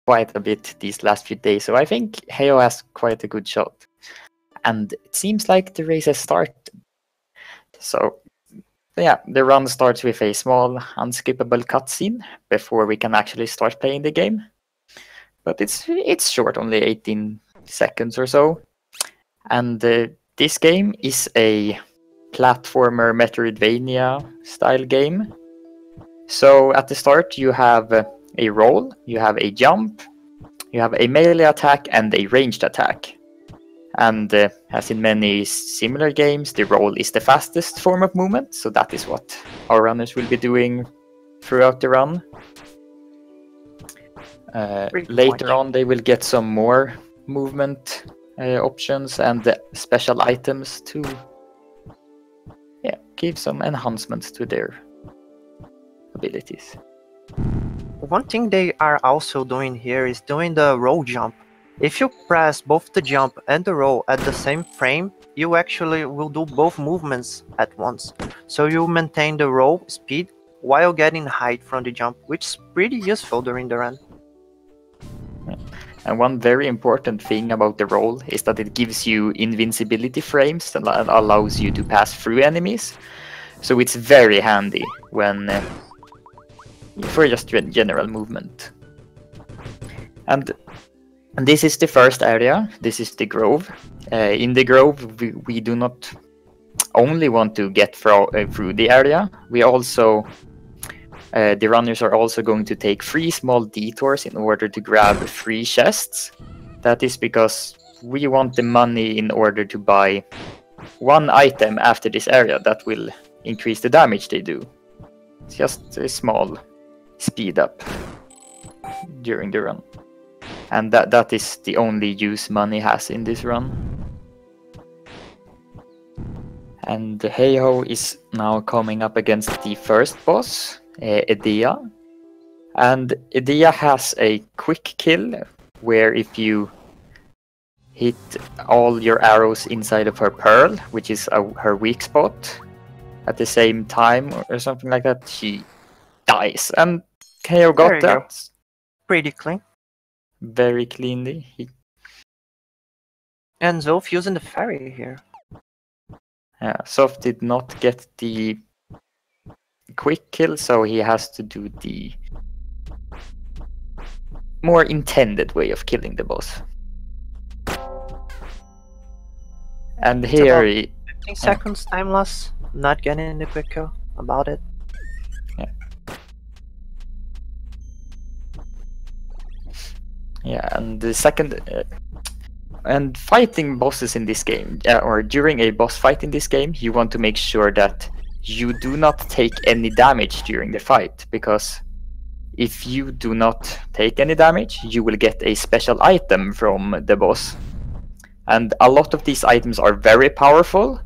quite a bit these last few days, so I think heyyyhoooo has quite a good shot. And it seems like the race has started. So yeah, the run starts with a small unskippable cutscene before we can actually start playing the game. But it's short, only 18 seconds or so. And this game is a platformer Metroidvania style game. So at the start you have a roll, you have a jump, you have a melee attack and a ranged attack. And as in many similar games, the roll is the fastest form of movement, so that is what our runners will be doing throughout the run. Later on they will get some more movement options and special items to give some enhancements to their abilities. One thing they are also doing here is doing the roll jump. If you press both the jump and the roll at the same frame, you actually will do both movements at once. So you maintain the roll speed while getting height from the jump, which is pretty useful during the run. And one very important thing about the roll is that it gives you invincibility frames and allows you to pass through enemies. So it's very handy when for just general movement. And this is the first area. This is the grove. In the grove, we do not only want to get through the area. We also, the runners are also going to take 3 small detours in order to grab 3 chests. That is because we want the money in order to buy 1 item after this area that will increase the damage they do. It's just a small speed up during the run. And that is the only use money has in this run. And heyyyhoooo is now coming up against the first boss, Edea. And Edea has a quick kill, where if you hit all your arrows inside of her pearl, which is her weak spot, at the same time or something like that, she dies. And heyyyhoooo got that. Go. Pretty clean. Very cleanly. And Zoph using the fairy here. Yeah, Zoph did not get the quick kill, so he has to do the more intended way of killing the boss. And it's here... 15 seconds time loss, not getting the quick kill about it. Yeah, and the second... and fighting bosses in this game, or during a boss fight in this game, you want to make sure that you do not take any damage during the fight, because if you do not take any damage, you will get a special item from the boss. And a lot of these items are very powerful.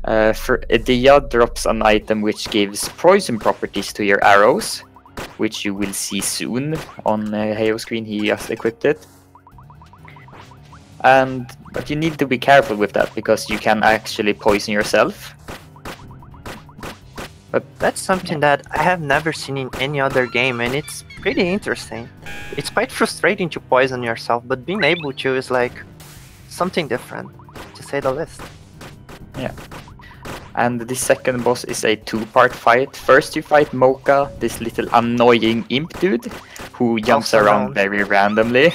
For Edea drops an item which gives poison properties to your arrows, which you will see soon on heyyyhoooo screen. He just equipped it. But you need to be careful with that, because you can actually poison yourself. But that's something that I have never seen in any other game, and it's pretty interesting. It's quite frustrating to poison yourself, but being able to is like something different, to say the least. Yeah. And the second boss is a 2-part fight. First you fight Mocha, this little annoying imp dude, who jumps around very randomly.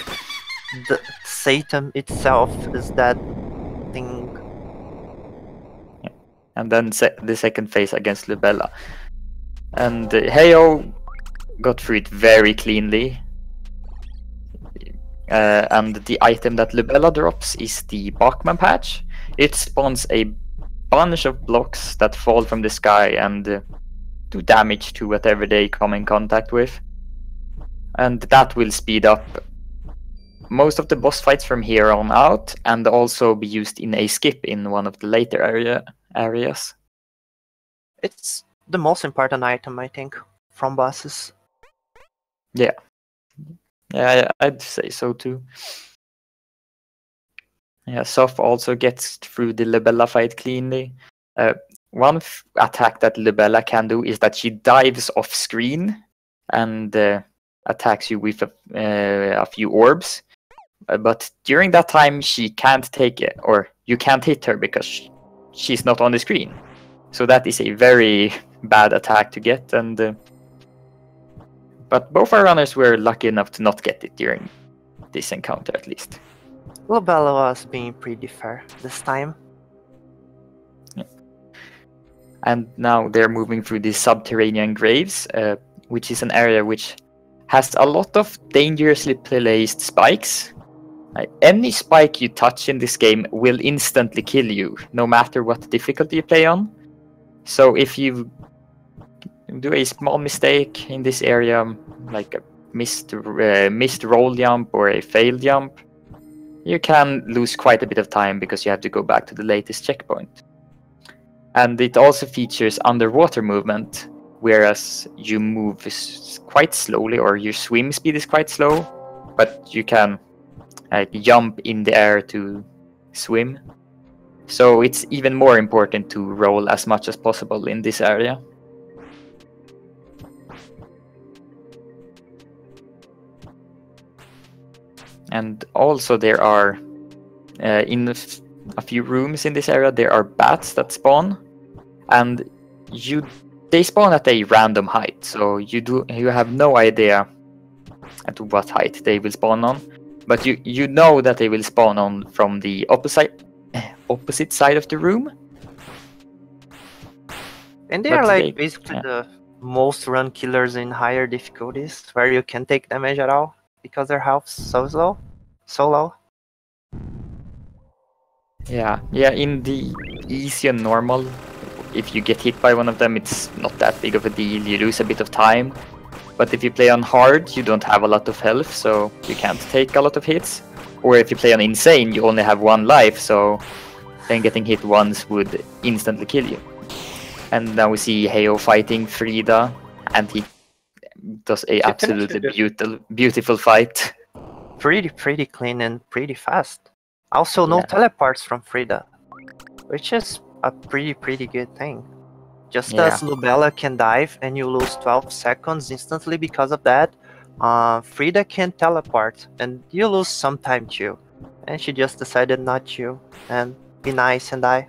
The Satan itself is that thing. Yeah. And then the second phase against Lubella. And heyyyhoooo got through it very cleanly. And the item that Lubella drops is the Bachman patch. It spawns a bunch of blocks that fall from the sky and do damage to whatever they come in contact with. And that will speed up most of the boss fights from here on out, and also be used in a skip in one of the later areas. It's the most important item, I think, from bosses. Yeah. Yeah, I'd say so too. Yeah, Zoph also gets through the Lubella fight cleanly. One attack that Lubella can do is that she dives off screen, and attacks you with a few orbs. But during that time, she can't take it, or you can't hit her because she's not on the screen. So that is a very bad attack to get. And but both our runners were lucky enough to not get it during this encounter, at least. Lubella was being pretty fair this time. Yeah. And now they're moving through these subterranean graves, which is an area which has a lot of dangerously placed spikes. Any spike you touch in this game will instantly kill you, no matter what difficulty you play on. So if you do a small mistake in this area, like a missed roll jump or a failed jump, you can lose quite a bit of time because you have to go back to the latest checkpoint. And it also features underwater movement, whereas you move quite slowly, or your swim speed is quite slow, but you can jump in the air to swim. So it's even more important to roll as much as possible in this area. And also there are, in a few rooms in this area, there are bats that spawn. And they spawn at a random height. So you have no idea at what height they will spawn on. But you know that they will spawn on from the opposite side of the room. And they are like basically the most run killers in higher difficulties, where you can take damage at all because their health so low. Yeah, in the easy and normal, if you get hit by one of them, it's not that big of a deal. You lose a bit of time. But if you play on hard, you don't have a lot of health, so you can't take a lot of hits. Or if you play on insane, you only have 1 life, so then getting hit once would instantly kill you. And now we see heyyyhoooo fighting Frida, and he does a absolutely beautiful fight. Pretty clean and pretty fast. Also, no teleports from Frida, which is a pretty good thing. Just as Lubella can dive and you lose 12 seconds instantly because of that, Frida can teleport and you lose some time too. And she just decided not to and be nice and die.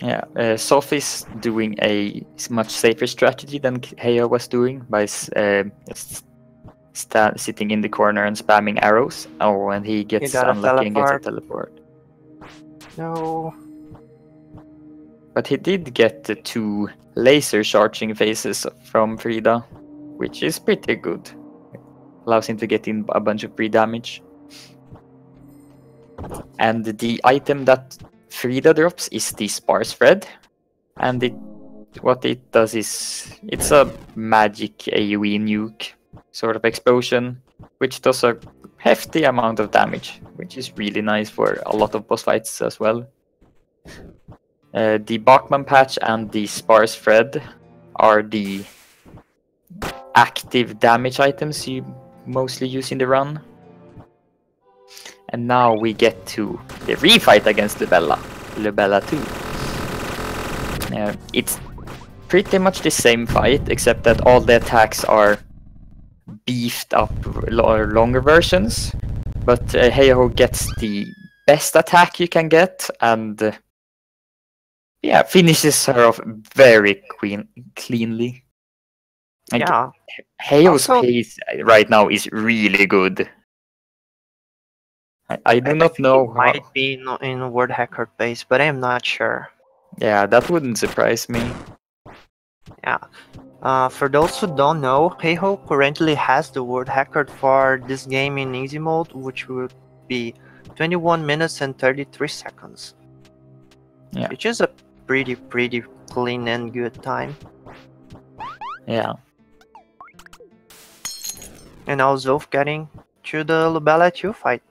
Yeah, Zoph is doing a much safer strategy than heyyyhoooo was doing by sitting in the corner and spamming arrows. Oh, when he gets unlucky and gets a teleport. No. But he did get the 2 laser charging phases from Frida, which is pretty good. Allows him to get in a bunch of free damage. And the item that Frida drops is the sparse thread, and what it does is it's a magic AoE nuke sort of explosion, which does a hefty amount of damage, which is really nice for a lot of boss fights as well. The Bachman patch and the sparse thread are the active damage items you mostly use in the run. And now we get to the refight against Lubella 2. It's pretty much the same fight, except that all the attacks are beefed up longer versions. But heyyyhoooo gets the best attack you can get, and finishes her off very cleanly. And heyyyhoooo's pace right now is really good. I do not know how. Might be in World Record pace, but I'm not sure. Yeah, that wouldn't surprise me. Yeah. For those who don't know, heyyyhoooo currently has the world record for this game in easy mode, which would be 21 minutes and 33 seconds. Yeah. Which is a pretty clean and good time. Yeah. And now Zoph getting to the Lubella 2 fight.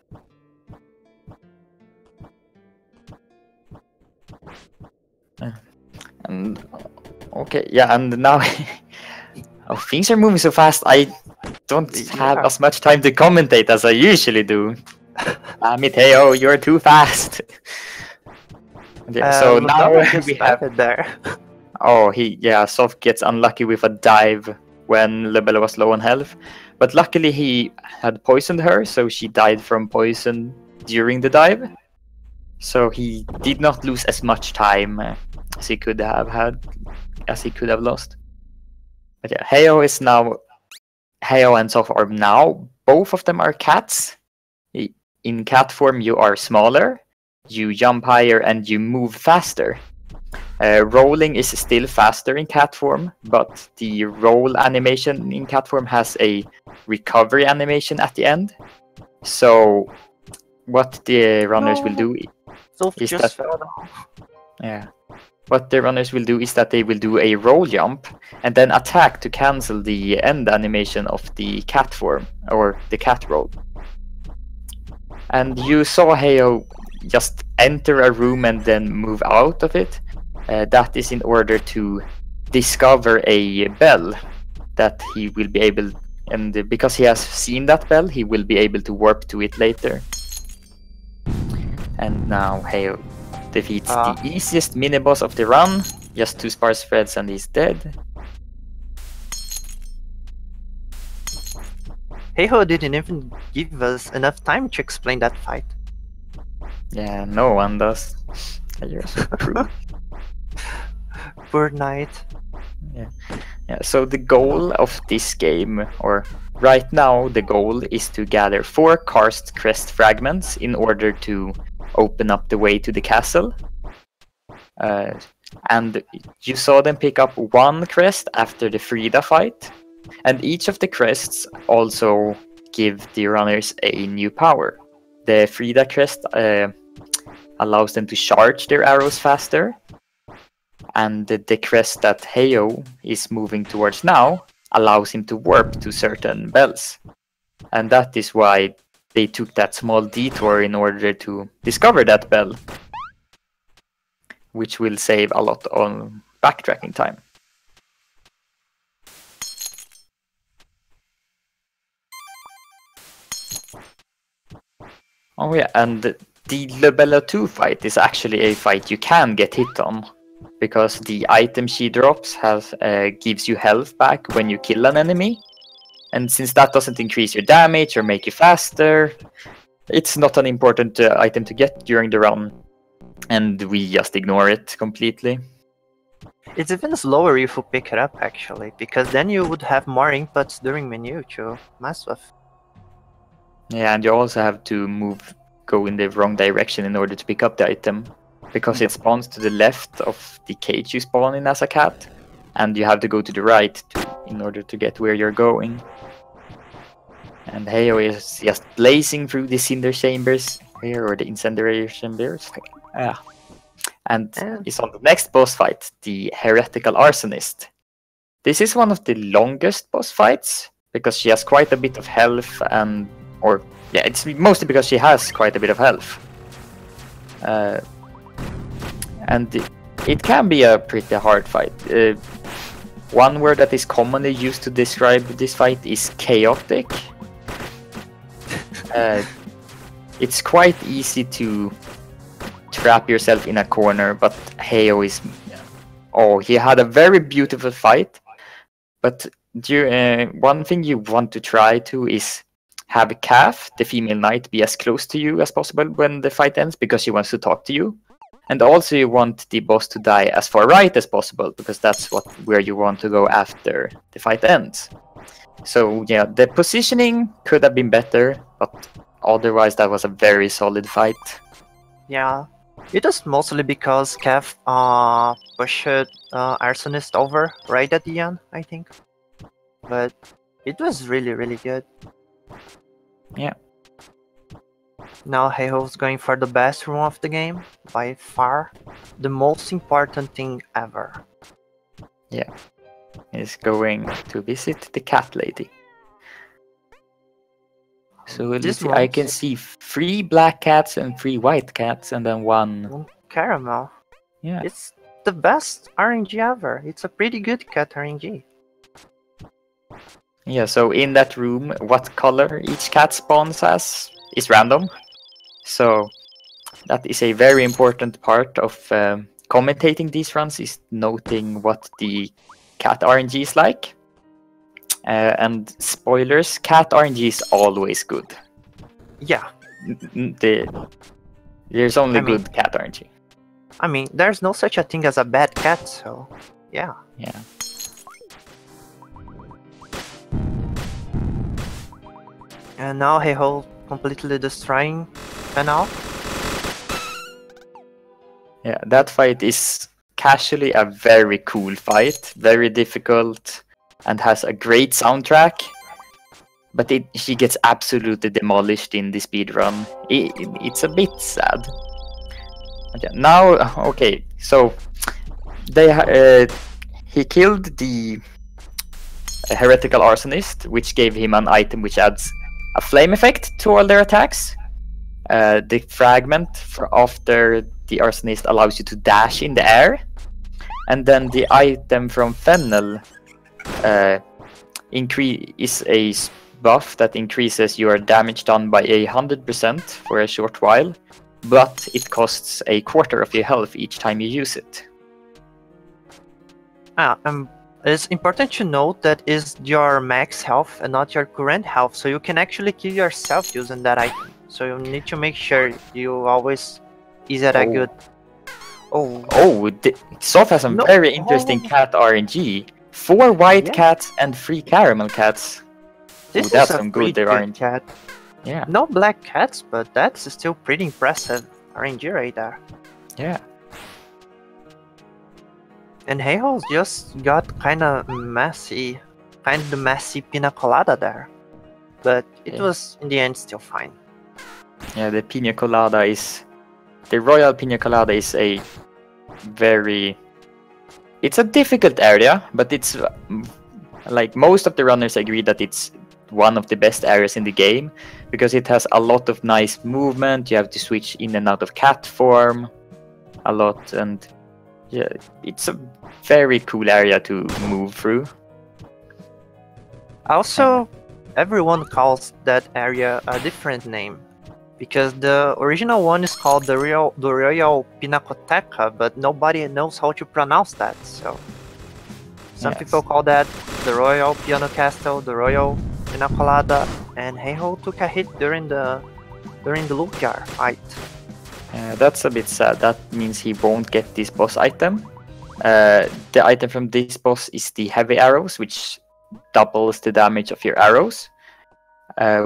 And okay, yeah, and now things are moving so fast. I don't have as much time to commentate as I usually do. Damn it, Heyo, you're too fast. Yeah, so now just we have. there. Oh, Zoph gets unlucky with a dive when Lebella was low on health. But luckily he had poisoned her, so she died from poison during the dive. So he did not lose as much time as he could have lost. But yeah, Heyo and Zoph are now, both of them are cats. In cat form you are smaller, you jump higher and you move faster. Rolling is still faster in cat form, but the roll animation in cat form has a recovery animation at the end. So what the runners will do is that what the runners will do is that they will do a roll jump and then attack to cancel the end animation of the cat form or the cat roll. And you saw Heyo just enter a room and then move out of it. That is in order to discover a bell that he will be able, and because he has seen that bell, he will be able to warp to it later. And now Heyo defeats the easiest mini-boss of the run, just 2 sparse threads and he's dead. Heyyyhoooo didn't even give us enough time to explain that fight. Yeah, no one does. You're so true. Poor Knight. Yeah. So the goal of this game, or right now the goal, is to gather 4 karst crest fragments in order to open up the way to the castle. And you saw them pick up 1 crest after the Frida fight. And each of the crests also give the runners a new power. The Frida crest allows them to charge their arrows faster. And the crest that Heyo is moving towards now allows him to warp to certain bells. And that is why they took that small detour in order to discover that bell, which will save a lot on backtracking time. Oh yeah, and the Lebella 2 fight is actually a fight you can get hit on, because the item she drops gives you health back when you kill an enemy. And since that doesn't increase your damage or make you faster, it's not an important item to get during the run. And we just ignore it completely. It's even slower if you pick it up, actually, because then you would have more inputs during menu to mess with. Yeah, and you also have to go in the wrong direction in order to pick up the item, because it spawns to the left of the cage you spawn in as a cat, and you have to go to the right in order to get where you're going. And Heyo is just blazing through the cinder chambers here, or the incendiary chambers. Yeah. And is on the next boss fight, the Heretical Arsonist. This is one of the longest boss fights, because she has quite a bit of health, it's mostly because she has quite a bit of health. And it can be a pretty hard fight. One word that is commonly used to describe this fight is chaotic. It's quite easy to trap yourself in a corner, but Heyo is... Oh, he had a very beautiful fight, but one thing you want to try to is have Calf, the female knight, be as close to you as possible when the fight ends, because she wants to talk to you. And also you want the boss to die as far right as possible, because that's where you want to go after the fight ends. So yeah, the positioning could have been better, but otherwise that was a very solid fight. Yeah, it was mostly because Kev pushed Arsonist over right at the end, I think. But it was really, really good. Yeah. Now Heyyyhoooo's going for the best room of the game, by far. The most important thing ever. Yeah. He's going to visit the cat lady. So let's see, I can see 3 black cats and 3 white cats, and then one caramel. Yeah. It's the best RNG ever. It's a pretty good cat RNG. Yeah, so in that room, what color each cat spawns as is random. So that is a very important part of commentating these runs, is noting what the cat RNG is like. And spoilers, cat RNG is always good. Yeah. There's only good cat RNG. I mean, there's no such a thing as a bad cat, so yeah. Yeah. And now heyyyhoooo completely destroying Penal. Yeah, that fight is casually a very cool fight, very difficult, and has a great soundtrack. But she gets absolutely demolished in the speedrun. It's a bit sad. Okay, now, okay, so he killed the heretical arsonist, which gave him an item which adds a flame effect to all their attacks. The fragment after the arsonist allows you to dash in the air, and then the item from Fennel is a buff that increases your damage done by 100% for a short while, but it costs a quarter of your health each time you use it. It's important to note that is your max health and not your current health, so you can actually kill yourself using that item. So you need to make sure you always is at a good. Zoph has some very interesting cat RNG. 4 white cats and 3 caramel cats. That's some good RNG. Cat. Yeah. No black cats, but that's still pretty impressive RNG right there. Yeah. And heyyyhoooo just got kind of messy pina colada there, but it was in the end still fine. Yeah, the pina colada the royal pina colada is it's a difficult area, but it's like most of the runners agree that it's one of the best areas in the game because it has a lot of nice movement. You have to switch in and out of cat form a lot, and yeah, it's a very cool area to move through. Also, everyone calls that area a different name, because the original one is called the Royal Pinacoteca, but nobody knows how to pronounce that. So some people call that the Royal Piano Castle, the Royal Pina Colada, and heyyyhoooo took a hit during the Loop Jar fight. That's a bit sad. That means he won't get this boss item. The item from this boss is the heavy arrows, which doubles the damage of your arrows,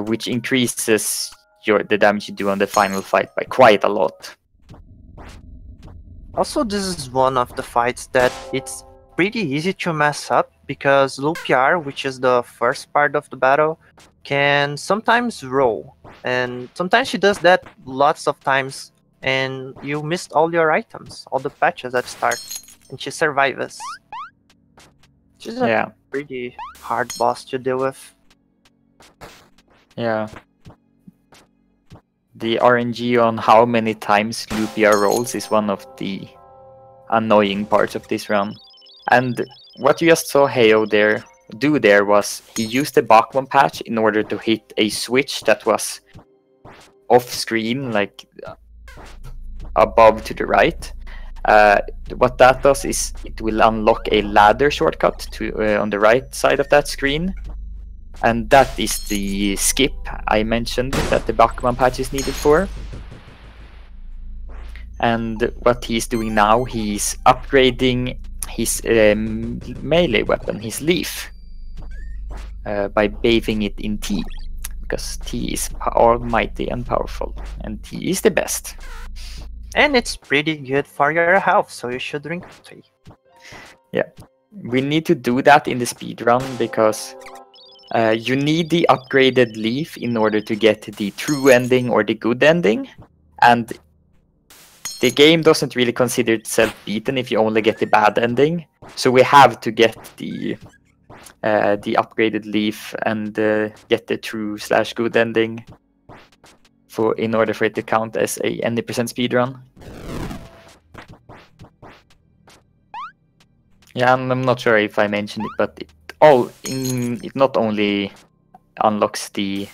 which increases the damage you do on the final fight by quite a lot. Also, this is one of the fights that it's pretty easy to mess up, because Loop Jar, which is the first part of the battle, can sometimes roll, and sometimes she does that lots of times, and you missed all your items, all the patches at start, and she survives. She's a pretty hard boss to deal with. Yeah. The RNG on how many times Lupia rolls is one of the annoying parts of this run. And what you just saw heyyyhoooo do there was he used the Bachman patch in order to hit a switch that was off screen, like above to the right. What that does is it will unlock a ladder shortcut to on the right side of that screen, and that is the skip I mentioned that the Bachman patch is needed for. And what he's doing now, he's upgrading his melee weapon, his leaf, by bathing it in tea, because tea is almighty and powerful, and tea is the best. And it's pretty good for your health, so you should drink tea. Yeah, we need to do that in the speedrun, because you need the upgraded leaf in order to get the true ending or the good ending, and the game doesn't really consider itself beaten if you only get the bad ending. So we have to get the upgraded leaf and get the true/good ending in order for it to count as a any percent speedrun. Yeah, I'm not sure if I mentioned it, but it not only unlocks the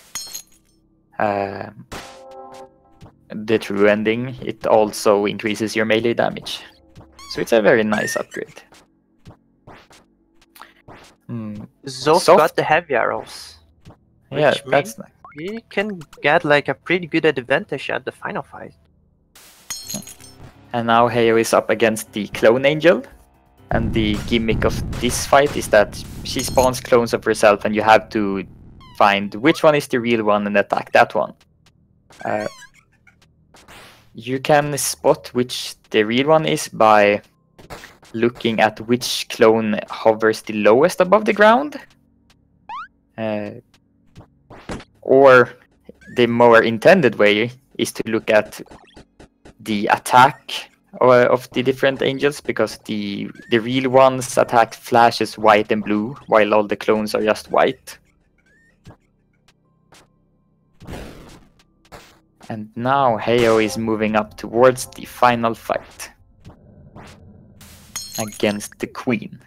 the true ending, it also increases your melee damage. So it's a very nice upgrade. Zoph got the heavy arrows, Yeah, which that's means nice. he can get like a pretty good advantage at the final fight. And now Heyo is up against the Clone Angel. And the gimmick of this fight is that she spawns clones of herself and you have to find which one is the real one and attack that one. You can spot which the real one is by looking at which clone hovers the lowest above the ground. Or the more intended way is to look at the attack of the different angels, because the real one's attack flashes white and blue, while all the clones are just white. And now Heyo is moving up towards the final fight against the Queen.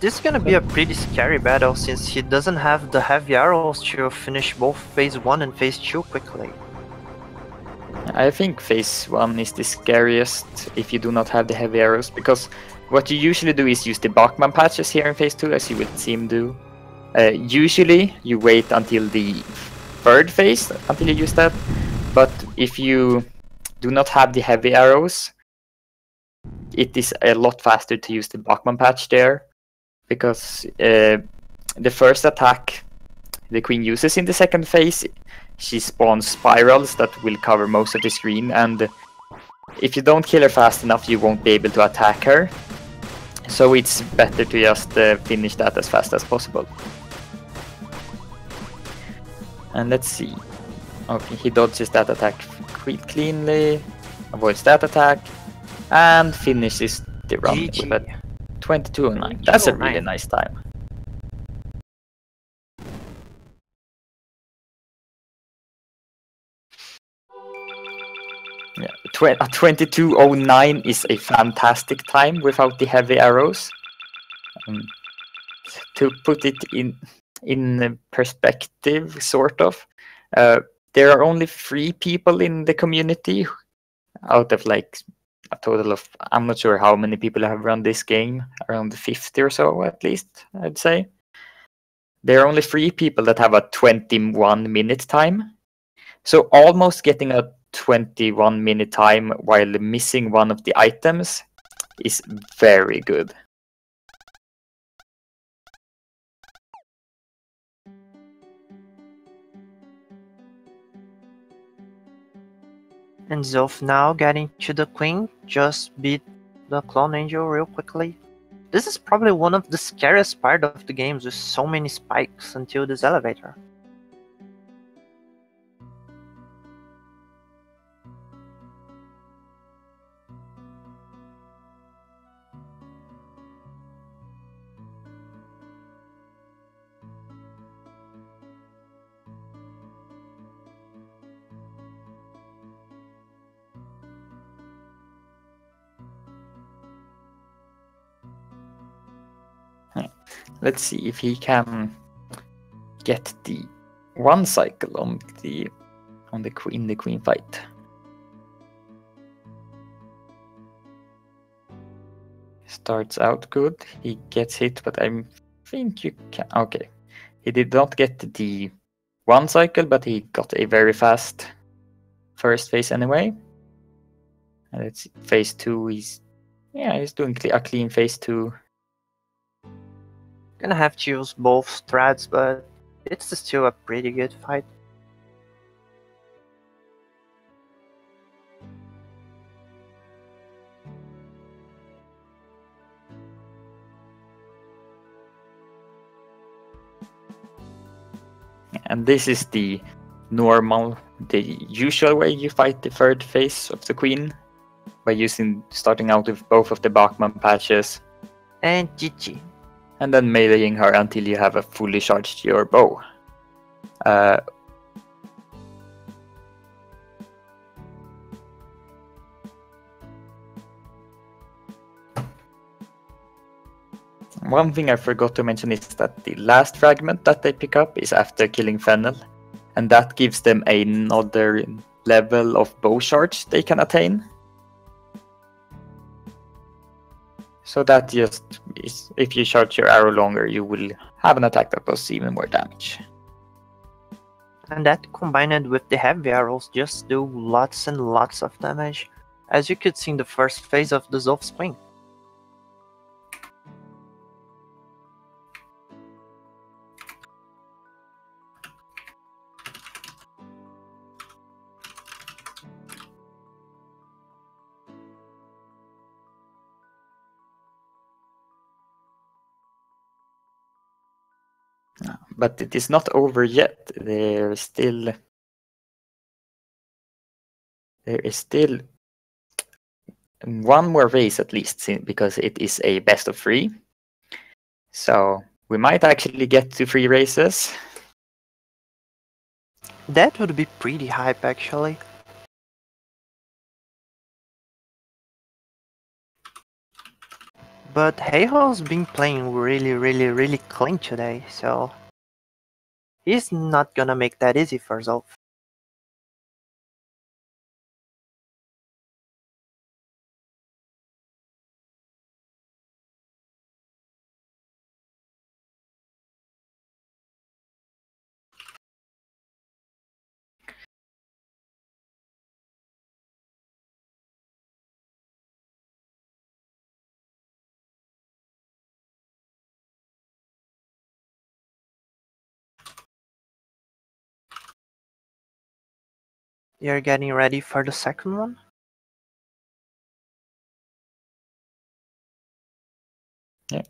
This is gonna be a pretty scary battle since he doesn't have the heavy arrows to finish both phase 1 and phase 2 quickly. I think phase 1 is the scariest if you do not have the heavy arrows, because what you usually do is use the Bachman patches here in phase 2, as you will see him do. Usually you wait until the third phase until you use that, but if you do not have the heavy arrows, it is a lot faster to use the Bachman patch there, because the first attack the Queen uses in the second phase, she spawns spirals that will cover most of the screen, and if you don't kill her fast enough you won't be able to attack her. So it's better to just finish that as fast as possible. And let's see. Okay, he dodges that attack cleanly, avoids that attack, and finishes the run with a 22:09. That's a really nice time. Yeah, a 22:09 is a fantastic time without the heavy arrows. To put it in perspective, sort of, there are only 3 people in the community out of like a total of, I'm not sure how many people have run this game, around 50 or so at least, I'd say. There are only 3 people that have a 21-minute time. So almost getting a 21-minute time while missing one of the items is very good. And Zoph now getting to the Queen, just beat the Clone Angel real quickly. This is probably one of the scariest part of the games with so many spikes until this elevator. Let's see if he can get the 1 cycle on the queen fight. Starts out good. He gets hit, but I think you can. Okay, he did not get the 1 cycle, but he got a very fast first phase anyway. And let's see, phase 2. He's doing a clean phase 2. Gonna have to use both strats, but it's still a pretty good fight. And this is the usual way you fight the third phase of the Queen, by starting out with both of the Bachman patches. And GG. And then meleeing her until you have a fully charged your bow. One thing I forgot to mention is that the last fragment that they pick up is after killing Fennel, and that gives them another level of bow charge they can attain. So that just is, if you charge your arrow longer, you will have an attack that does even more damage. And that combined with the heavy arrows just do lots and lots of damage, as you could see in the first phase of the Zoph swing. But it is not over yet. There is still one more race at least, because it is a best of 3. So we might actually get to 3 races. That would be pretty hype actually. But heyyyhoooo's been playing really clean today, so he's not gonna make that easy for Zoph. You're getting ready for the second one? Yeah.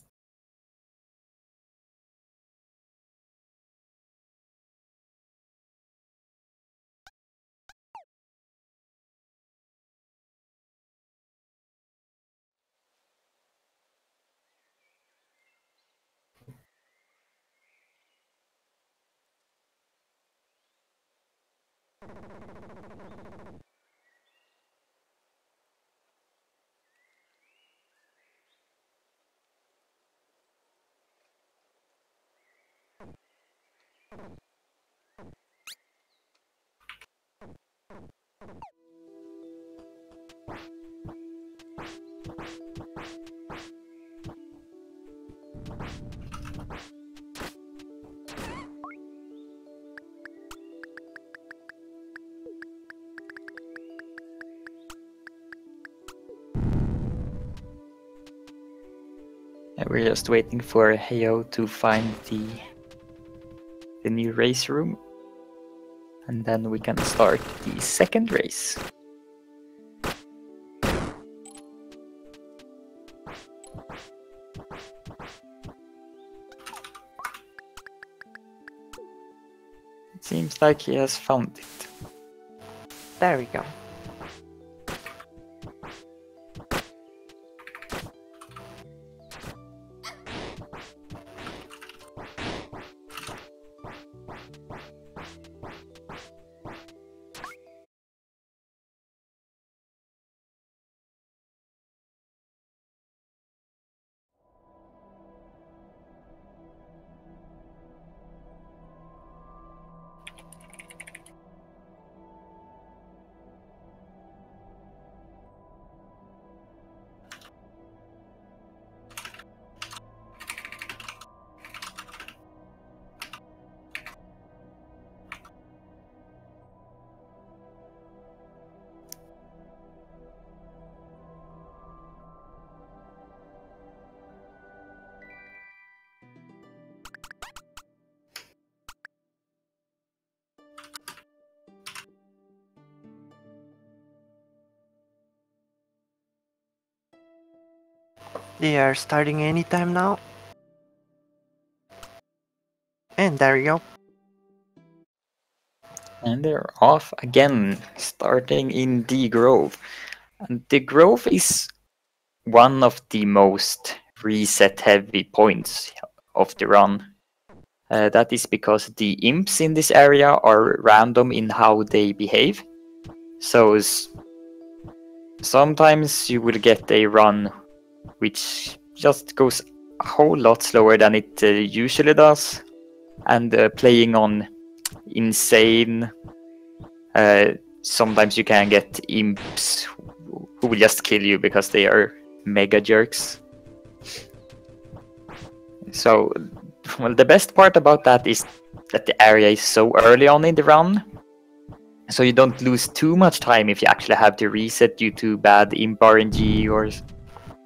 We're just waiting for heyyyhoooo to find the new race room, and then we can start the second race. It seems like he has found it. There we go. They are starting anytime now. And there you go. And they're off again, starting in the Grove. And the Grove is one of the most reset heavy points of the run. That is because the imps in this area are random in how they behave. So sometimes you will get a run which just goes a whole lot slower than it usually does, and playing on insane, sometimes you can get imps who will just kill you because they are mega jerks. So, well, the best part about that is that the area is so early on in the run, so you don't lose too much time if you actually have to reset due to bad imp RNG or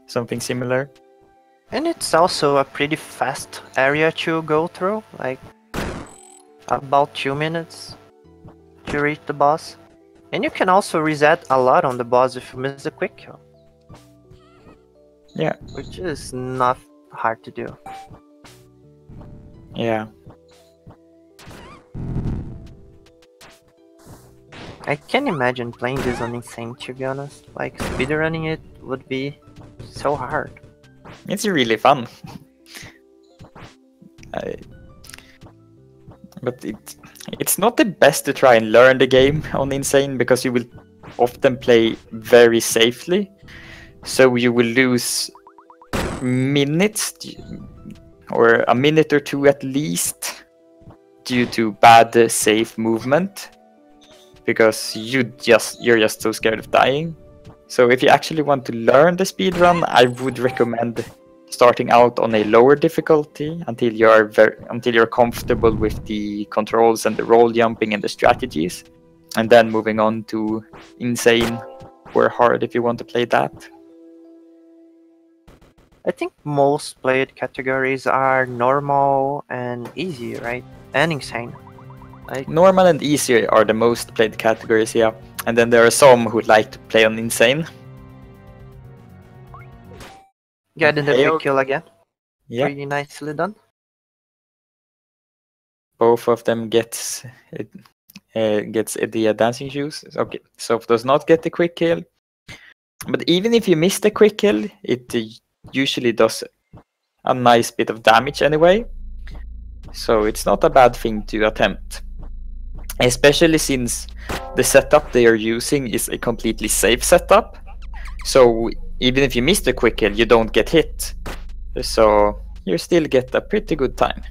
something similar. And it's also a pretty fast area to go through, like about 2 minutes to reach the boss. And you can also reset a lot on the boss if you miss a quick kill. Yeah. Which is not hard to do. Yeah. I can't imagine playing this on Insane, to be honest. Like, speedrunning it would be so hard. It's really fun. But it's not the best to try and learn the game on Insane, because you will often play very safely. So you will lose minutes, or a minute or two at least, due to bad safe movement. Because you're just so scared of dying. So if you actually want to learn the speedrun, I would recommend starting out on a lower difficulty until you're comfortable with the controls and the roll jumping and the strategies, and then moving on to Insane or hard if you want to play that. I think most played categories are normal and easy, right? And Insane. Like, Normal and easy are the most played categories, yeah. And then there are some who like to play on Insane. getting the quick kill again. Yeah. Pretty nicely done. Both of them gets the dancing shoes. Okay, Zoph does not get the quick kill. But even if you miss the quick kill, it usually does a nice bit of damage anyway. So it's not a bad thing to attempt. Especially since the setup they are using is a completely safe setup. So even if you miss the quick kill, you don't get hit. So you still get a pretty good time.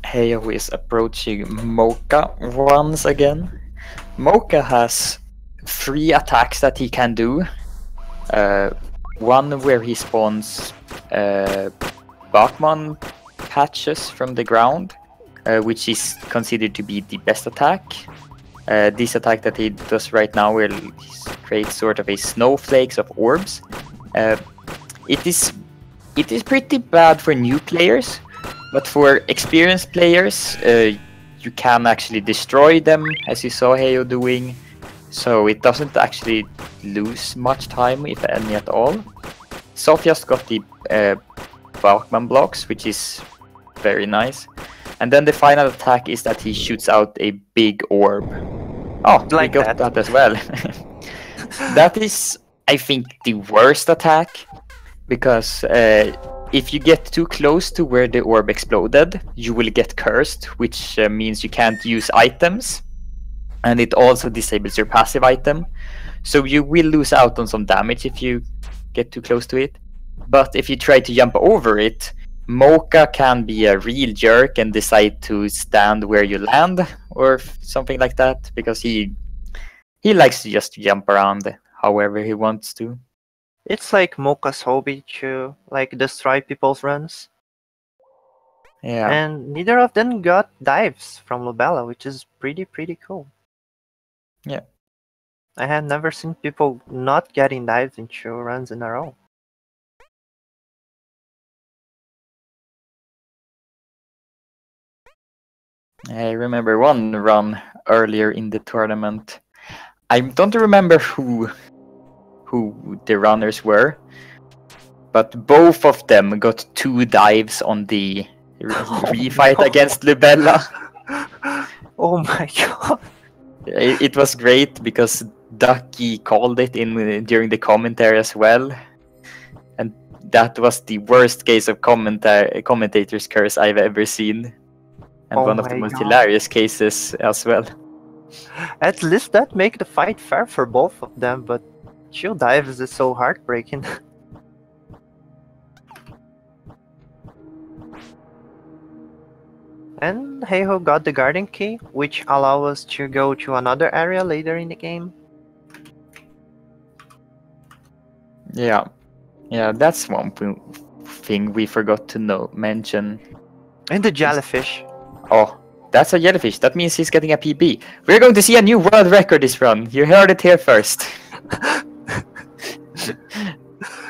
heyyyhoooo is approaching Mocha once again. Mocha has 3 attacks that he can do. One where he spawns Bachman patches from the ground, which is considered to be the best attack. This attack that he does right now will create sort of a snowflakes of orbs. It is pretty bad for new players, but for experienced players, you can actually destroy them, as you saw heyyyhoooo doing. So it doesn't actually lose much time, if any at all. Zoph just got the Bachman blocks, which is very nice. And then the final attack is that he shoots out a big orb. Oh, like we got that as well. That is, I think, the worst attack, because if you get too close to where the orb exploded, you will get cursed, which means you can't use items. And it also disables your passive item. So you will lose out on some damage if you get too close to it. But if you try to jump over it, Mocha can be a real jerk and decide to stand where you land or something like that, because he likes to just jump around however he wants to. It's like Mocha's hobby to like destroy people's runs. Yeah. And neither of them got dives from Lubella, which is pretty cool. Yeah. I have never seen people not getting dives in 2 runs in a row. I remember one run earlier in the tournament. I don't remember who the runners were, but both of them got 2 dives on the refight against Lubella. Oh my god. It was great because Ducky called it in during the commentary as well, and that was the worst case of commentator's curse I've ever seen. And Oh one of the my most God. hilarious cases as well. At least that make the fight fair for both of them, but shield dives is so heartbreaking. And heyyyhoooo got the garden key, which allow us to go to another area later in the game. Yeah, that's one thing we forgot to mention. And the jellyfish. Oh, that's a jellyfish. That means he's getting a PB. We're going to see a new world record this run. You heard it here first.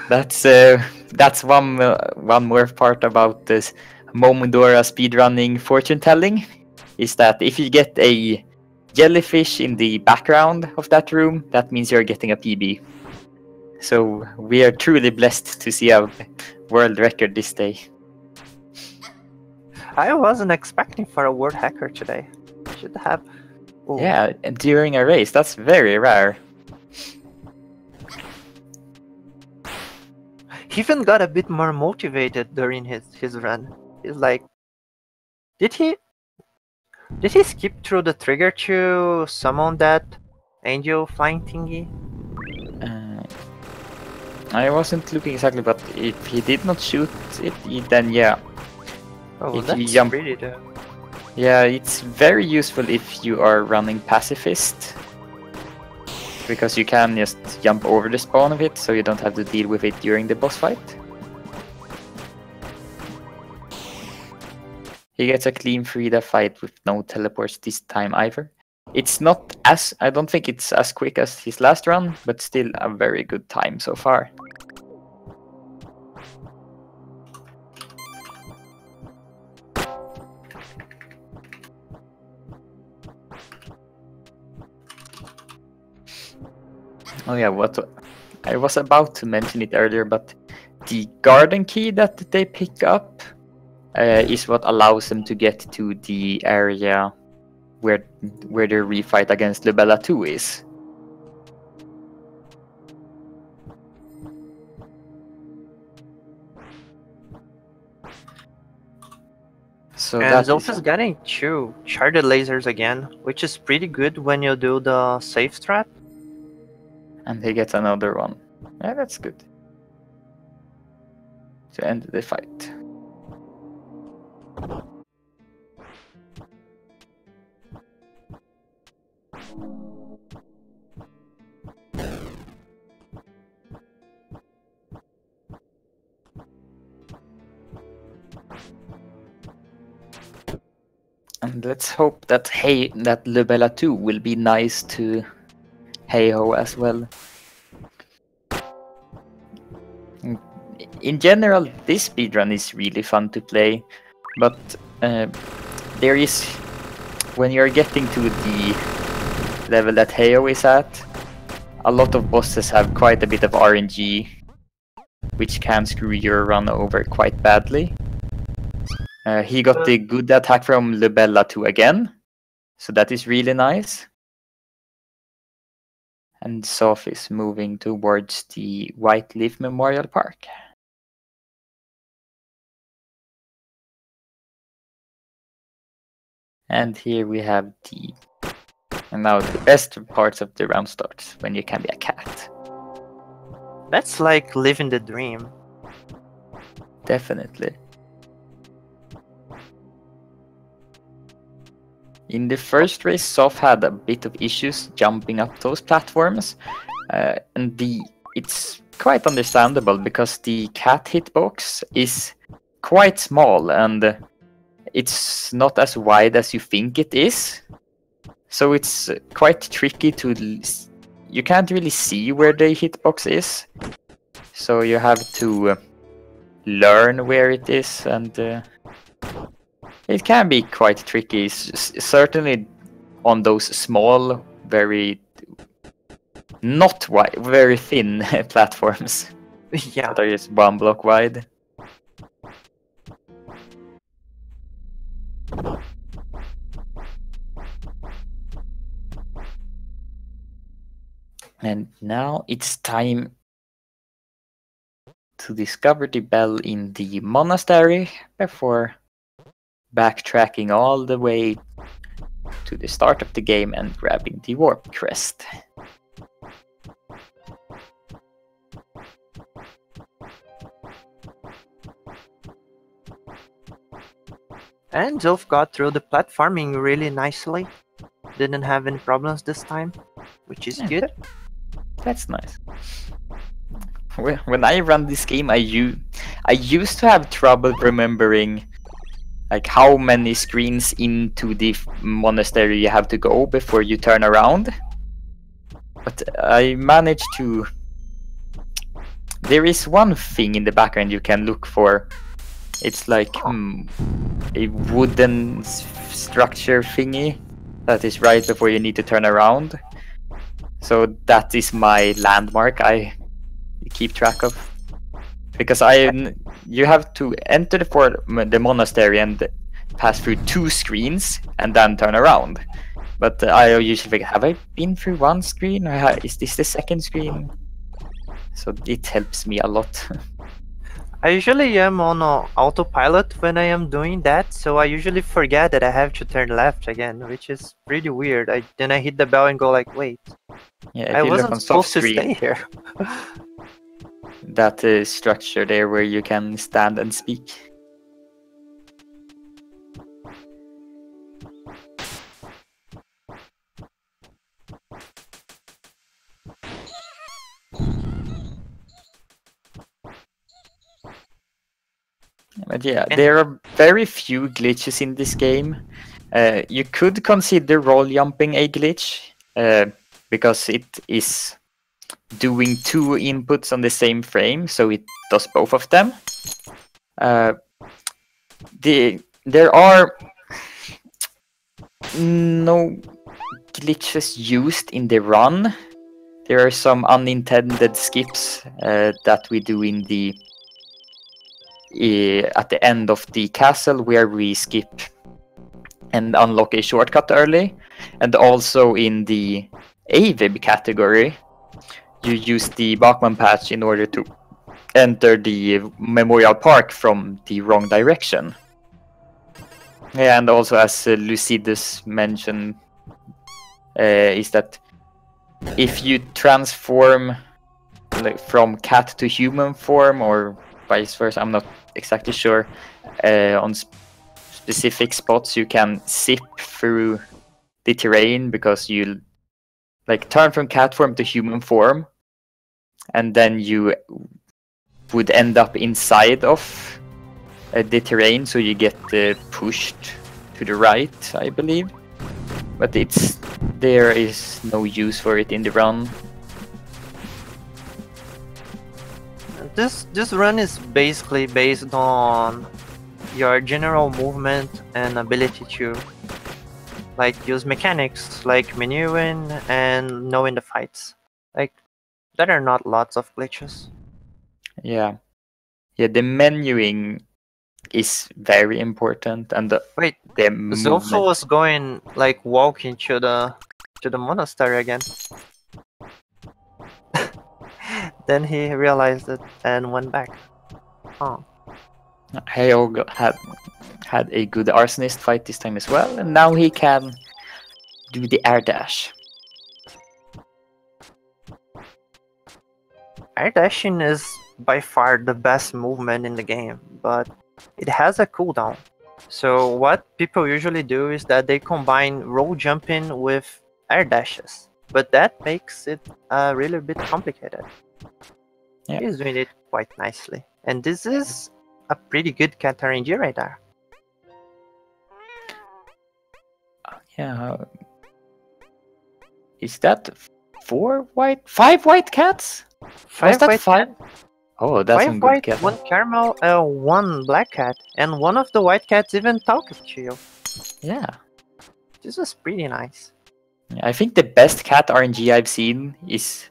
That's one more part about this Momodora speedrunning fortune telling, is that if you get a jellyfish in the background of that room, that means you're getting a PB. So we are truly blessed to see a world record this day. I wasn't expecting for a world hacker today. Should have. Ooh. Yeah, during a race, that's very rare. He even got a bit more motivated during his run. He's like, did he skip through the trigger to summon that angel flying thingy? I wasn't looking exactly, but if he did not shoot it, then yeah. Oh, If that's you jump, pretty though. yeah, it's very useful if you are running pacifist, because you can just jump over the spawn of it, so you don't have to deal with it during the boss fight. He gets a clean Frida fight with no teleports this time either. It's not as, I don't think it's as quick as his last run, but still a very good time so far. Oh yeah, what I was about to mention it earlier, but the garden key that they pick up is what allows them to get to the area where the refight against Lubella 2 is. So And that Zoph is is getting 2 sharded lasers again, which is pretty good when you do the safe strat. and he gets another one. Yeah, that's good. To end the fight. And let's hope that Lubella 2 will be nice to heyyyhoooo as well. In general, this speedrun is really fun to play, but there is, when you're getting to the level that heyyyhoooo is at, a lot of bosses have quite a bit of RNG, which can screw your run over quite badly. He got the good attack from Lubella 2 again, so that is really nice. And Zoph is moving towards the White Leaf Memorial Park. And here we have and now the best parts of the round starts, when you can be a cat. That's like living the dream. Definitely. In the first race, Zoph had a bit of issues jumping up those platforms, and it's quite understandable because the cat hitbox is quite small and it's not as wide as you think it is. So it's quite tricky you can't really see where the hitbox is. So you have to learn where it is, and it can be quite tricky, certainly on those small, very not wide, very thin platforms. Yeah. That are just 1 block wide. And now it's time to discover the bell in the monastery before backtracking all the way to the start of the game and grabbing the warp crest. And Zoph got through the platforming really nicely. Didn't have any problems this time, which is good. That's nice. When I run this game, I used to have trouble remembering like how many screens into the monastery you have to go before you turn around. But I managed to... There is one thing in the background you can look for. It's like a wooden structure thingy that is right before you need to turn around. So that is my landmark I keep track of. Because you have to enter the monastery and pass through 2 screens and then turn around. But I usually think, have I been through 1 screen? Or is this the 2nd screen? So it helps me a lot. I usually am on autopilot when I am doing that, so I usually forget that I have to turn left again, which is pretty weird. Then I hit the bell and go like, wait, Yeah, I wasn't supposed to stay here. That structure there where you can stand and speak. But yeah, there are very few glitches in this game. You could consider roll jumping a glitch, because it is doing 2 inputs on the same frame, so it does both of them. There are no glitches used in the run. There are some unintended skips that we do in the at the end of the castle, where we skip and unlock a shortcut early, and also in the AVIB category you use the Bachman patch in order to enter the Memorial Park from the wrong direction. Yeah, and also, as Lucidus mentioned, is that if you transform from cat to human form, or vice versa, I'm not exactly sure, on specific spots you can zip through the terrain, because you turn from cat form to human form, and then you would end up inside of the terrain, so you get pushed to the right, I believe. But there is no use for it in the run. This run is basically based on your general movement and ability to use mechanics like menuing and knowing the fights. There are not lots of glitches. Yeah, the menuing is very important, and the Zoph was going walking to the monastery again. Then he realized it and went back. Oh. heyyyhoooo had a good arsonist fight this time as well, and now he can do the air dash. Air dashing is by far the best movement in the game, but it has a cooldown. So what people usually do is that they combine roll jumping with air dashes, but that makes it really a bit complicated. Yeah. He's doing it quite nicely, and this is a pretty good cat RNG right there. Yeah. Is that 5 white cats? Was that 5? Oh, that's 5 some white, good cat. 1 caramel, 1 black cat, and one of the white cats even talks to you. Yeah. This was pretty nice. I think the best cat RNG I've seen is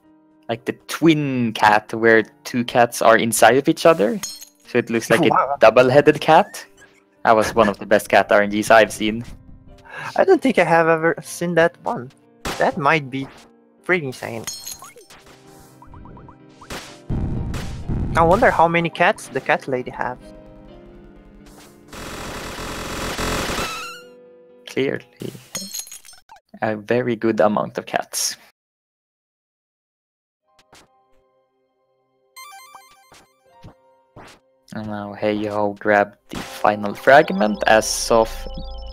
the twin cat, where 2 cats are inside of each other, so it looks like a double-headed cat. That was one of the best cat RNGs I've seen. I don't think I have ever seen that one. That might be pretty insane. I wonder how many cats the cat lady has. Clearly, a very good amount of cats. And now heyyyhoooo grabbed the final fragment as Zoph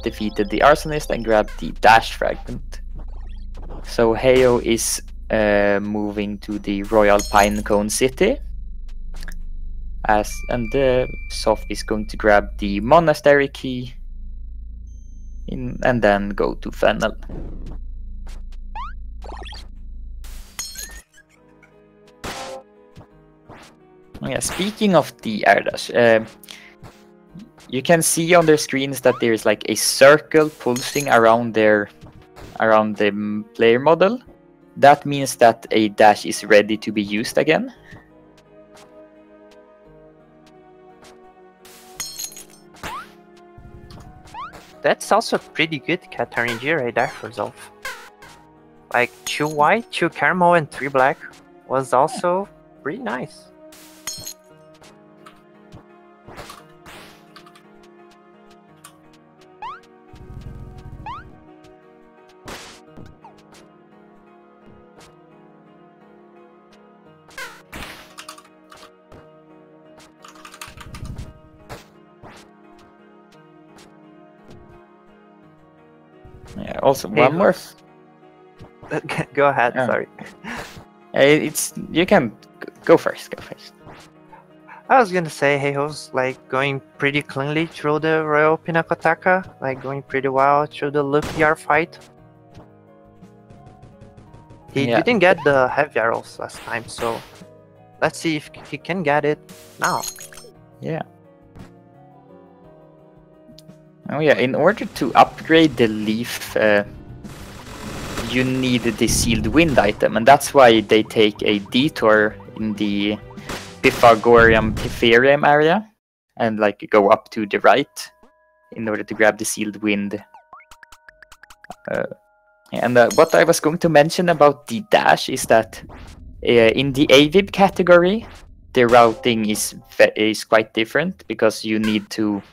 defeated the arsonist and grabbed the dash fragment. So heyyyhoooo is moving to the Royal Pinecone City, and Zoph is going to grab the monastery key and then go to Fennel. Yeah, speaking of the air dash, you can see on their screens that there is like a circle pulsing around the player model. That means that a dash is ready to be used again. That's also pretty good cat RNG right there for Zoph. Like 2 white, 2 caramel, and 3 black was also pretty nice. Yeah. Also, one more. Go ahead. Sorry. You can go first. Go first. I was gonna say heyyyhoooo's like going pretty cleanly through the Royal Pinakotaka, like going pretty well through the Lupiar fight. He didn't get the heavy arrows last time, so let's see if he can get it now. Yeah. Oh yeah, in order to upgrade the leaf, you need the sealed wind item, and that's why they take a detour in the Pythagorean area and like go up to the right in order to grab the sealed wind. And what I was going to mention about the dash is that in the AVIB category, the routing is quite different because you need to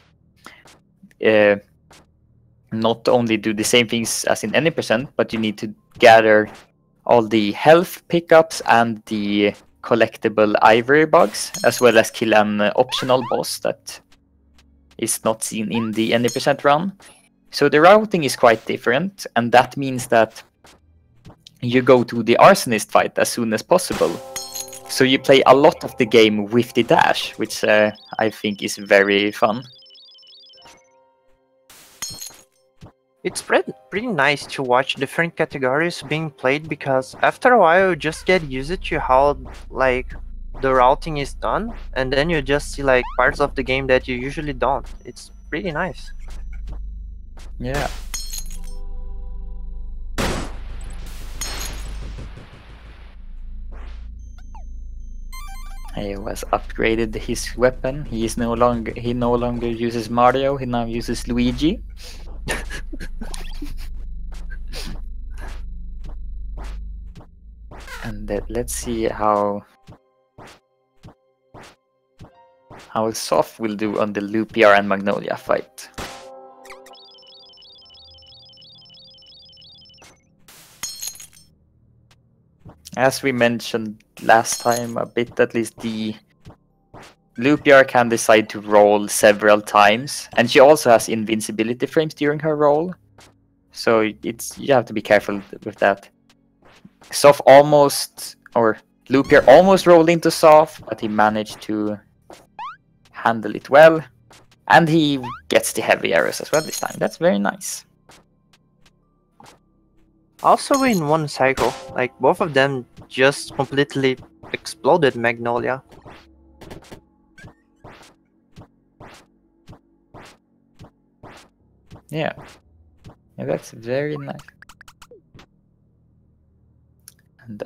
not only do the same things as in any percent, but you need to gather all the health pickups and the collectible ivory bugs, as well as kill an optional boss that is not seen in the any percent run. So the routing is quite different, and that means that you go to the arsonist fight as soon as possible. So you play a lot of the game with the dash, which I think is very fun. It's pretty nice to watch different categories being played, because after a while you just get used to how like the routing is done, and then you just see like parts of the game that you usually don't. It's pretty nice. Yeah. He was upgraded his weapon. He no longer uses Mario. He now uses Luigi. And let's see how Zoph will do on the Lupiar and Magnolia fight. As we mentioned last time a bit, at least, the Lupiar can decide to roll several times, and she also has invincibility frames during her roll. So you have to be careful with that. Zoph Lupiar almost rolled into Zoph, but he managed to handle it well. And he gets the heavy arrows as well this time. That's very nice. Also in one cycle, like both of them just completely exploded Magnolia. Yeah, that's very nice. And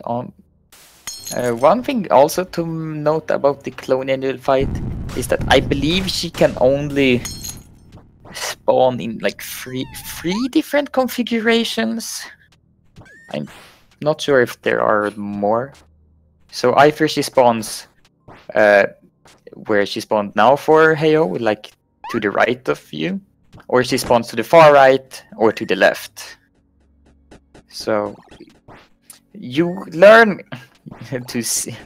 one thing also to note about the Clone Angel fight is that I believe she can only spawn in like three different configurations. I'm not sure if there are more. So either she spawns where she spawned now for heyyyhoooo, like to the right of you, or she spawns to the far right or to the left. So you learn to see.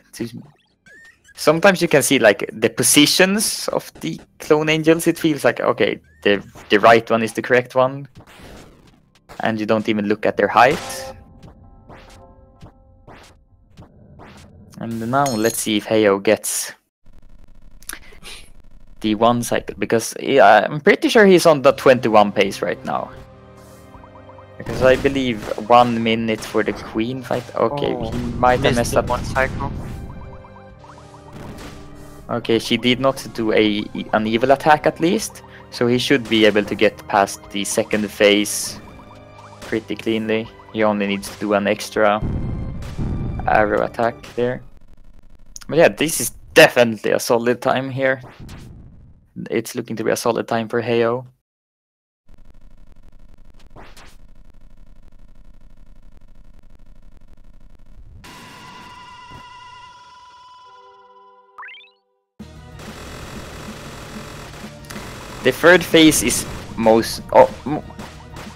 Sometimes you can see like the positions of the clone angels. It feels like, okay, the right one is the correct one, and you don't even look at their height. And now let's see if heyyyhoooo gets the 1 cycle, because I'm pretty sure he's on the 21 pace right now. Because I believe 1 minute for the queen fight. Okay, he might have messed up 1 cycle. Okay, she did not do an evil attack at least, so he should be able to get past the 2nd phase pretty cleanly. He only needs to do an extra arrow attack there. But yeah, this is definitely a solid time here. It's looking to be a solid time for heyyyhoooo. The 3rd phase is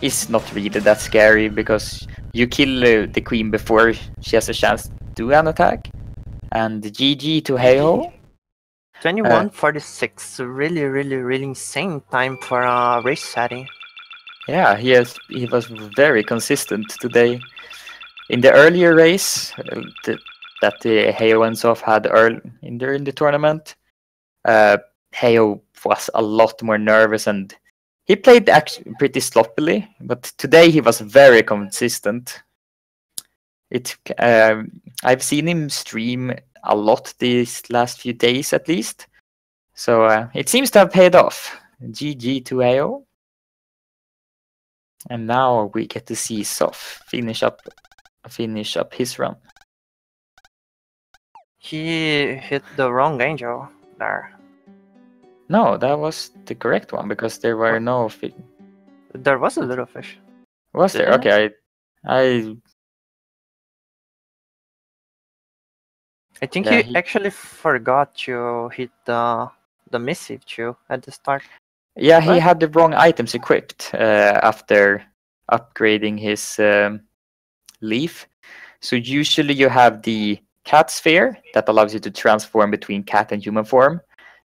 is not really that scary, because you kill the queen before she has a chance to do an attack. And GG to heyyyhoooo. 21:46, really insane time for a race setting. Yeah, he was very consistent today. In the earlier race that the heyyyhoooo and Zoph had in the tournament, heyyyhoooo was a lot more nervous and he played actually pretty sloppily, but today he was very consistent. I've seen him stream a lot these last few days at least, so it seems to have paid off. GG to heyyyhoooo. And now we get to see Zoph finish up his run. He hit the wrong angel there. No, that was the correct one, because there were no fish. There was a little fish. Was there? Okay, I think Yeah, he actually forgot to hit the missive too at the start. Yeah, he had the wrong items equipped after upgrading his leaf. So usually you have the cat sphere that allows you to transform between cat and human form,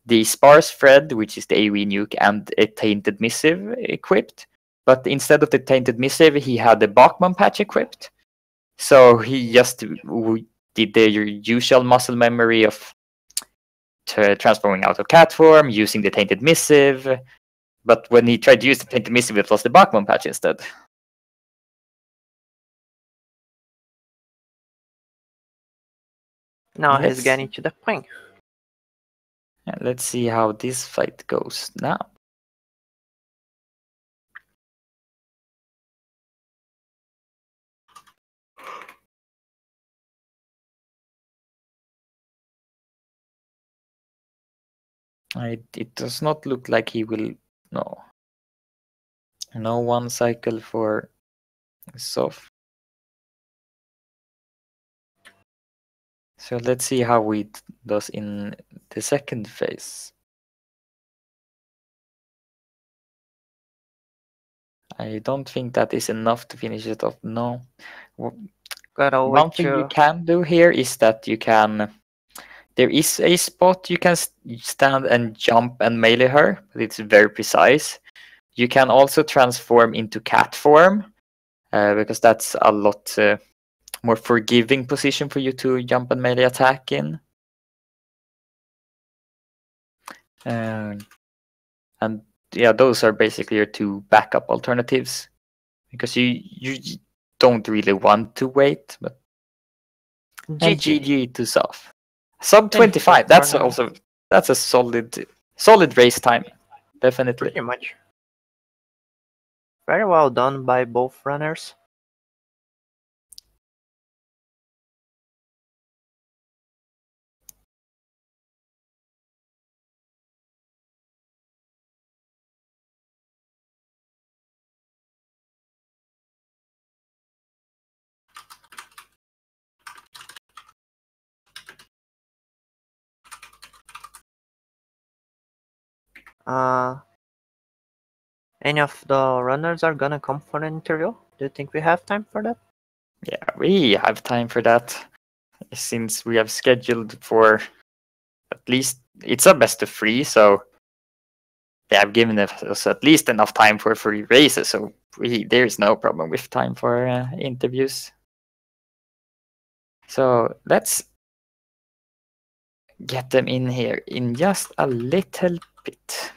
the sparse thread, which is the AoE nuke, and a tainted missive equipped. But instead of the tainted missive, he had the Bachman patch equipped. So he just did the usual muscle memory of transforming out of cat form, using the tainted missive. But when he tried to use the tainted missive, it was the Bachman patch instead. Now he's getting to the point. Let's see how this fight goes now. It does not look like he will. No 1 cycle for Zoph. So let's see how it does in the 2nd phase. I don't think that is enough to finish it off. No. One thing you can do here is that you can. There is a spot you can stand and jump and melee her, but it's very precise. You can also transform into cat form, because that's a lot more forgiving position for you to jump and melee attack in. And yeah, those are basically your 2 backup alternatives, because you don't really want to wait. But GG to Zoph. Sub 25. That's a solid race time. Definitely. Pretty much. Very well done by both runners. Any of the runners are gonna come for an interview? Do you think we have time for that? Yeah, we have time for that. Since we have scheduled for at least, it's a best of 3, so they have given us at least enough time for 3 races, so there is no problem with time for interviews. So let's get them in here in just a little bit.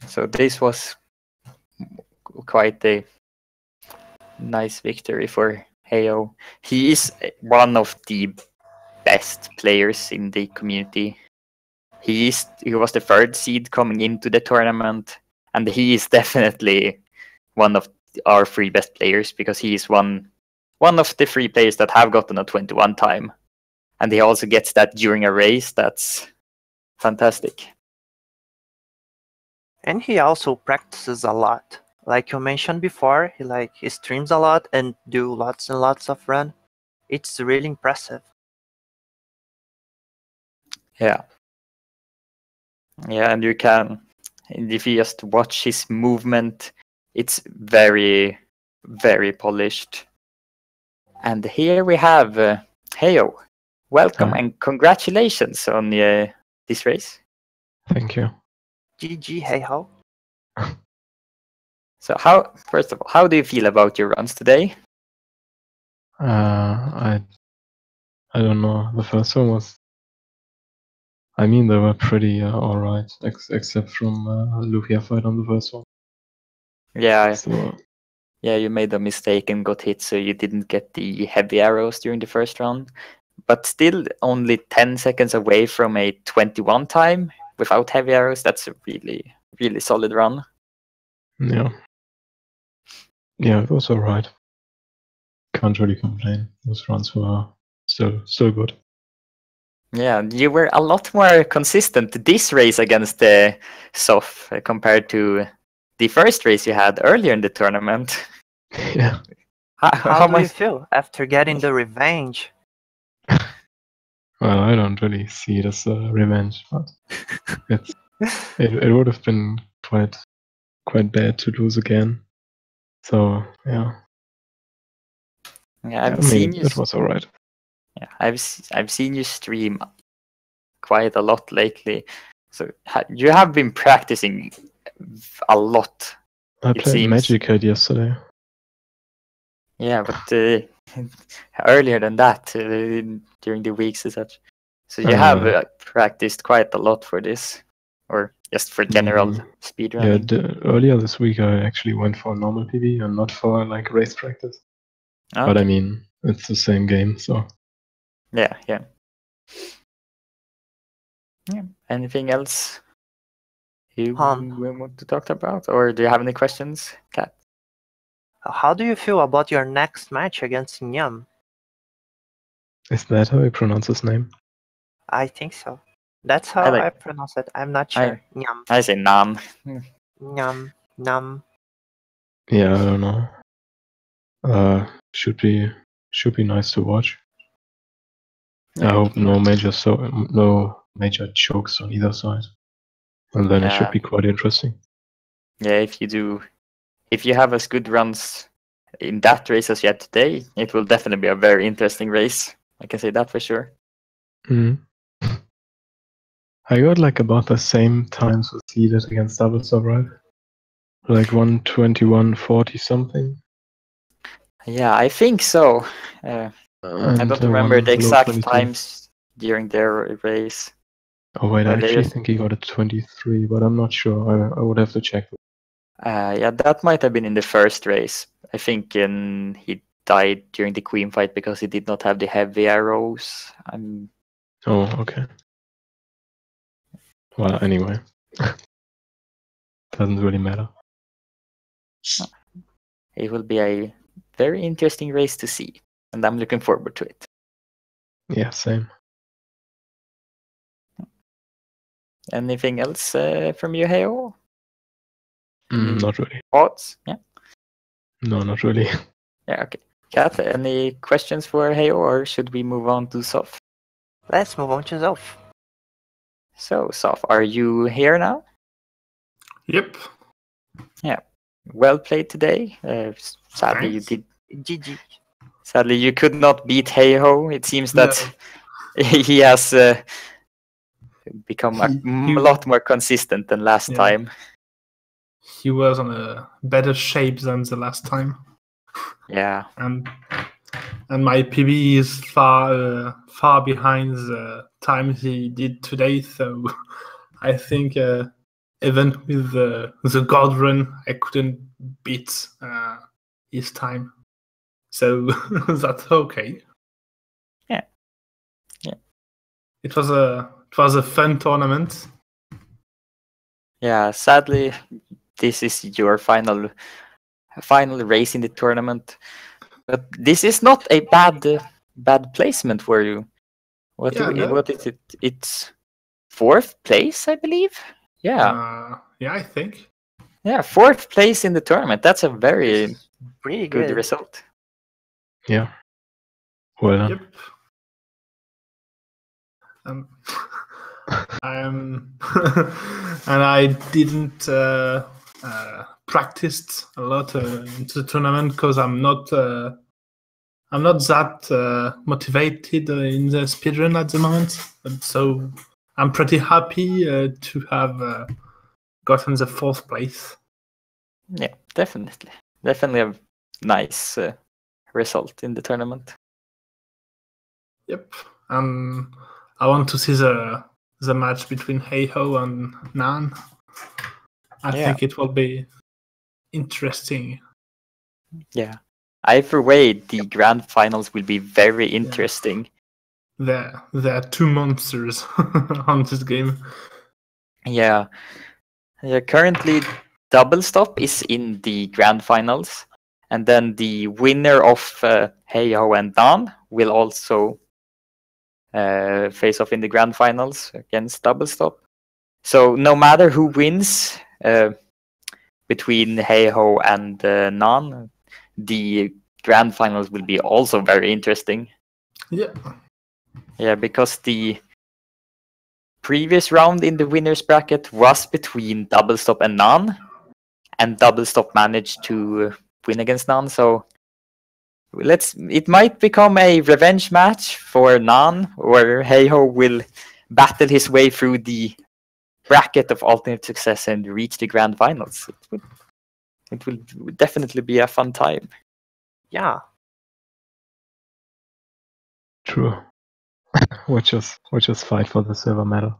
So this was quite a nice victory for heyyyhoooo. He is one of the best players in the community. He was the 3rd seed coming into the tournament, and he is definitely one of our 3 best players because he is one of the 3 players that have gotten a 21 time, and he also gets that during a race. That's fantastic. And he also practices a lot. Like you mentioned before, he streams a lot and do lots and lots of run. It's really impressive. Yeah, and you can, if you just watch his movement, it's very, very polished. And here we have heyyyhoooo. Welcome and congratulations on this race. Thank you. GG, heyyyhoooo. So first of all, how do you feel about your runs today? I don't know. The first one was, I mean, they were pretty alright, except from Lugia fight on the first one. Yeah. So, yeah, you made a mistake and got hit, so you didn't get the heavy arrows during the first round. But still, only 10 seconds away from a 21 time without heavy arrows. That's a really, really solid run. Yeah. Yeah, it was alright. Can't really complain. Those runs were still good. Yeah, you were a lot more consistent this race against the Zoph compared to the first race you had earlier in the tournament. Yeah. How do you feel after getting the revenge? Well, I don't really see it as a revenge, but it would have been quite bad to lose again. So yeah. Yeah, I've seen you. It was alright. Yeah, I've seen you stream quite a lot lately. So you have been practicing a lot. I played Magic yesterday. Yeah, but earlier than that, during the weeks and such. So you have practiced quite a lot for this, or just for general speedrunning. Yeah, earlier this week I actually went for normal PV and not for like race practice. Okay. But I mean, it's the same game, so. Yeah. Anything else you want to talk about, or do you have any questions, Kat? How do you feel about your next match against Nyam? Is that how you pronounce his name? I think so. That's how I pronounce it. I'm not sure. Nyam. I say Nam. Nyam. Nam. Yeah, I don't know. Should be nice to watch. I hope no major chokes on either side, and then it should be quite interesting. Yeah, if you have as good runs in that race as you had today, it will definitely be a very interesting race. I can say that for sure. I got like about the same times with seeded against double sub, right? Like 1:21:40 something. Yeah, I think so. I don't remember the exact times during their race. Oh wait, I actually think he got a 23, but I'm not sure. I would have to check. Yeah, that might have been in the first race. I think he died during the queen fight because he did not have the heavy arrows. Oh, okay. Well, anyway. doesn't really matter. It will be a very interesting race to see, and I'm looking forward to it. Yeah, same. Anything else from you, heyyyhoooo? Not really. Thoughts? Yeah. No, not really. Yeah. Okay. Kat, any questions for heyyyhoooo, or should we move on to Zoph? Let's move on to Zoph. So, Zoph, are you here now? Yep. Well played today. Sadly, you Thanks. did. GG. Sadly, you could not beat heyyyhoooo. It seems No. that he has become a He- lot more consistent than last Yeah. time. He was on a better shape than the last time, Yeah. and my PB is far behind the time he did today. So I think even with the God run, I couldn't beat his time. So that's okay. Yeah. Yeah. It was a fun tournament. Yeah. Sadly, this is your final race in the tournament. But this is not a bad placement for you. What Yeah, no. what is it? It's 4th place, I believe. Yeah. Yeah, I think. Yeah, 4th place in the tournament. That's a very Pretty good good. result. Yeah. Well done. Yep. And I didn't practice a lot into the tournament because I'm not that motivated in the speedrun at the moment. And so I'm pretty happy to have gotten the 4th place. Yeah, definitely a nice result in the tournament. Yep. I want to see the match between heyyyhoooo and Nan. I think it will be interesting. Yeah. Either way, the grand finals will be very interesting. There are 2 monsters on this game. Yeah. Currently, Double Stop is in the grand finals, and then the winner of heyyyhoooo and Nan will also face off in the grand finals against Double Stop. So no matter who wins between heyyyhoooo and Nan, the grand finals will be also very interesting. Yeah. Yeah, because the previous round in the winners bracket was between Double Stop and Nan, and Double Stop managed to win against Nan. So it might become a revenge match for Nan, or heyyyhoooo will battle his way through the bracket of alternate success and reach the grand finals. It will definitely be a fun time. Yeah. True. We'll just fight for the silver medal.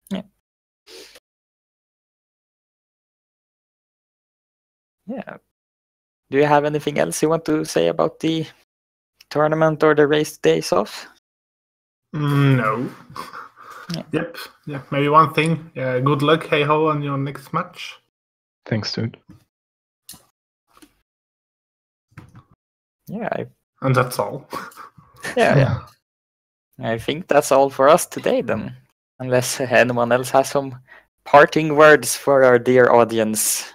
Yeah. Do you have anything else you want to say about the tournament or the race today, Zoph? No. Yeah. Yep. Yeah. Maybe one thing. Good luck, heyyyhoooo, on your next match. Thanks, dude. Yeah. And that's all. Yeah. I think that's all for us today then. Unless anyone else has some parting words for our dear audience.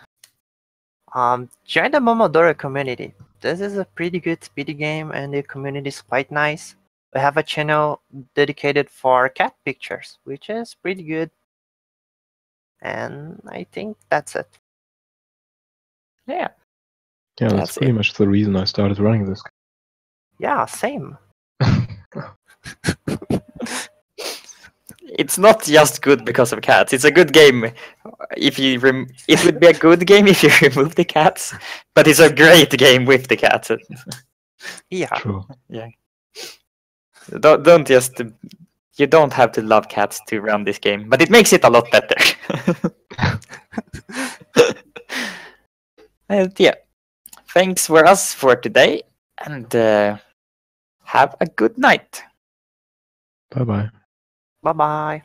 Join the Momodora community. This is a pretty good speedy game, and the community is quite nice. We have a channel dedicated for cat pictures, which is pretty good. And I think that's it. Yeah. Yeah, That's that's pretty much the reason I started running this. Yeah, same. It's not just good because of cats. It's a good game. If you it would be a good game if you remove the cats, but it's a great game with the cats. Yeah. True. Yeah. Don't just. You don't have to love cats to run this game, but it makes it a lot better. And yeah, thanks for us for today, and have a good night. Bye bye. Bye-bye.